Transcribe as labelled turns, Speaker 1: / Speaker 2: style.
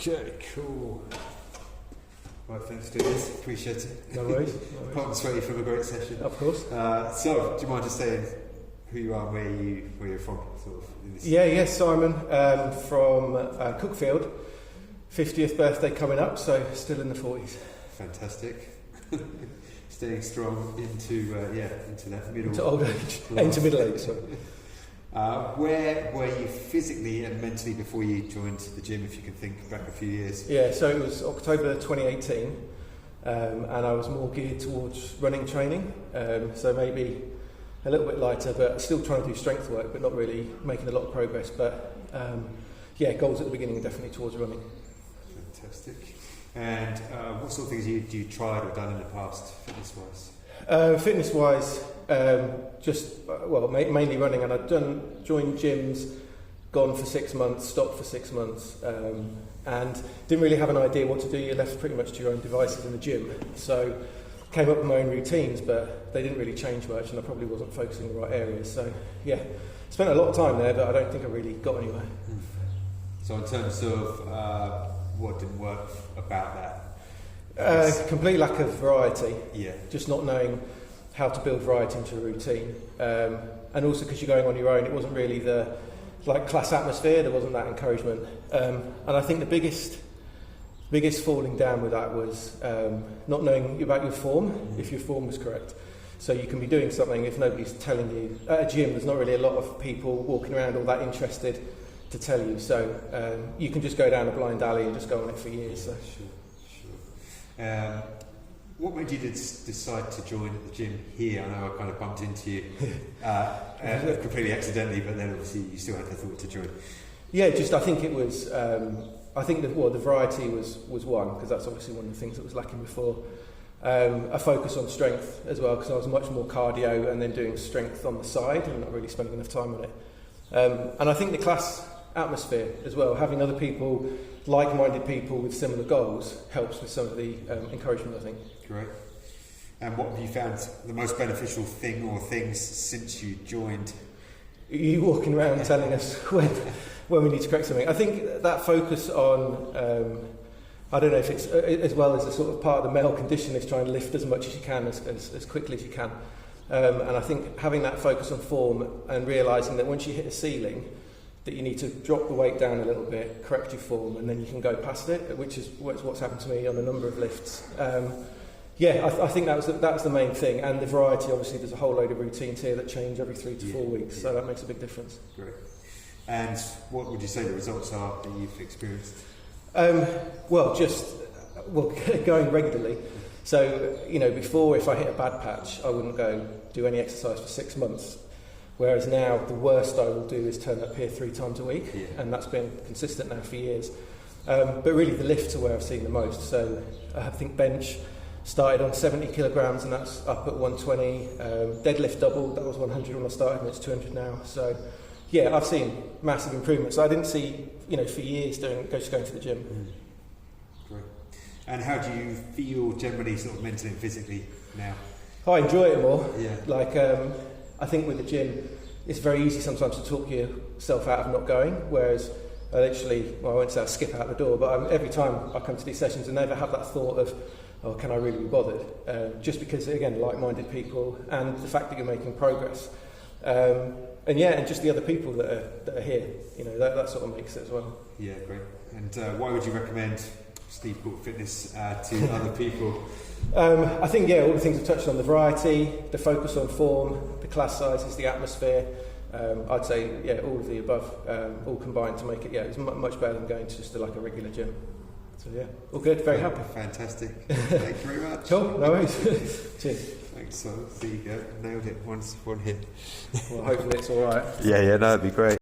Speaker 1: Okay, cool. Right, thanks for doing this. Appreciate it.
Speaker 2: No worries.
Speaker 1: Hot and sweaty from a great session.
Speaker 2: Of course.
Speaker 1: So, do you mind just saying who you are and where you're from? Sort of in this
Speaker 2: Simon, from Cuckfield. 50th birthday coming up, so still in the 40s.
Speaker 1: Fantastic. Staying strong into that middle.
Speaker 2: Into old age. Into middle age, sorry.
Speaker 1: Where were you physically and mentally before you joined the gym, if you can think back a few years?
Speaker 2: Yeah, so it was October 2018, and I was more geared towards running training, so maybe a little bit lighter, but still trying to do strength work, but not really making a lot of progress. But goals at the beginning are definitely towards running.
Speaker 1: Fantastic. And what sort of things have you tried or done in the past, fitness-wise?
Speaker 2: Fitness-wise, mainly running, and I've joined gyms, gone for 6 months, stopped for 6 months, and didn't really have an idea what to do. You're left pretty much to your own devices in the gym. So came up with my own routines, but they didn't really change much, and I probably wasn't focusing in the right areas. So yeah, spent a lot of time there, but I don't think I really got anywhere.
Speaker 1: So in terms of what didn't work about that?
Speaker 2: Complete lack of variety.
Speaker 1: Yeah. Just
Speaker 2: not knowing how to build variety into a routine, and also because you're going on your own, it wasn't really the class atmosphere. There wasn't that encouragement, and I think the biggest falling down with that was not knowing about your form, if your form was correct. So you can be doing something, if nobody's telling you at a gym, there's not really a lot of people walking around all that interested to tell you. So you can just go down a blind alley and just go on it for years. So.
Speaker 1: Sure. What made you decide to join the gym here? I know I kind of bumped into you completely accidentally, but then obviously you still had the thought to join. Yeah,
Speaker 2: I think it was. I think the variety was one, because that's obviously one of the things that was lacking before. A focus on strength as well, because I was much more cardio and then doing strength on the side and not really spending enough time on it. And I think the class atmosphere as well, having other people, like-minded people with similar goals, helps with some of the encouragement, I think.
Speaker 1: Great. And what have you found the most beneficial thing or things since you joined?
Speaker 2: You walking around telling us when we need to correct something. I think that focus on, I don't know if it's as well as a sort of part of the male condition is trying to lift as much as you can, as quickly as you can. And I think having that focus on form and realising that once you hit a ceiling, that you need to drop the weight down a little bit, correct your form, and then you can go past it, which is what's happened to me on a number of lifts. I think that was the main thing, and the variety. Obviously, there's a whole load of routines here that change every 3 to 4 weeks, so that makes a big difference.
Speaker 1: Great. And what would you say the results are that you've experienced?
Speaker 2: Going regularly. So, before, if I hit a bad patch, I wouldn't go do any exercise for 6 months. Whereas now, the worst I will do is turn up here 3 times a week, and that's been consistent now for years. But really, the lifts are where I've seen the most. So I think bench started on 70 kilograms, and that's up at 120. Deadlift doubled, that was 100 when I started, and it's 200 now. So yeah, I've seen massive improvements. I didn't see, for years going to the gym.
Speaker 1: Great. And how do you feel generally, sort of mentally and physically now?
Speaker 2: I enjoy it more.
Speaker 1: Yeah.
Speaker 2: I think with the gym, it's very easy sometimes to talk yourself out of not going, whereas I won't say I skip out the door, but every time I come to these sessions, I never have that thought of, oh, can I really be bothered? Just because, again, like-minded people and the fact that you're making progress. And just the other people that are here, that sort of makes it as well.
Speaker 1: Yeah, great. And why would you recommend Steve Cork Fitness to other people?
Speaker 2: I think, all the things I've touched on, the variety, the focus on form, the class sizes, the atmosphere, I'd say, all of the above, all combined to make it, it's much better than going to just a regular gym. So all good, very happy.
Speaker 1: Fantastic. Thank you very much.
Speaker 2: Cool, no worries. Cheers.
Speaker 1: Thanks, so there you go, nailed it, one hit.
Speaker 2: Well, hopefully it's alright.
Speaker 1: Yeah, no, it'd be great.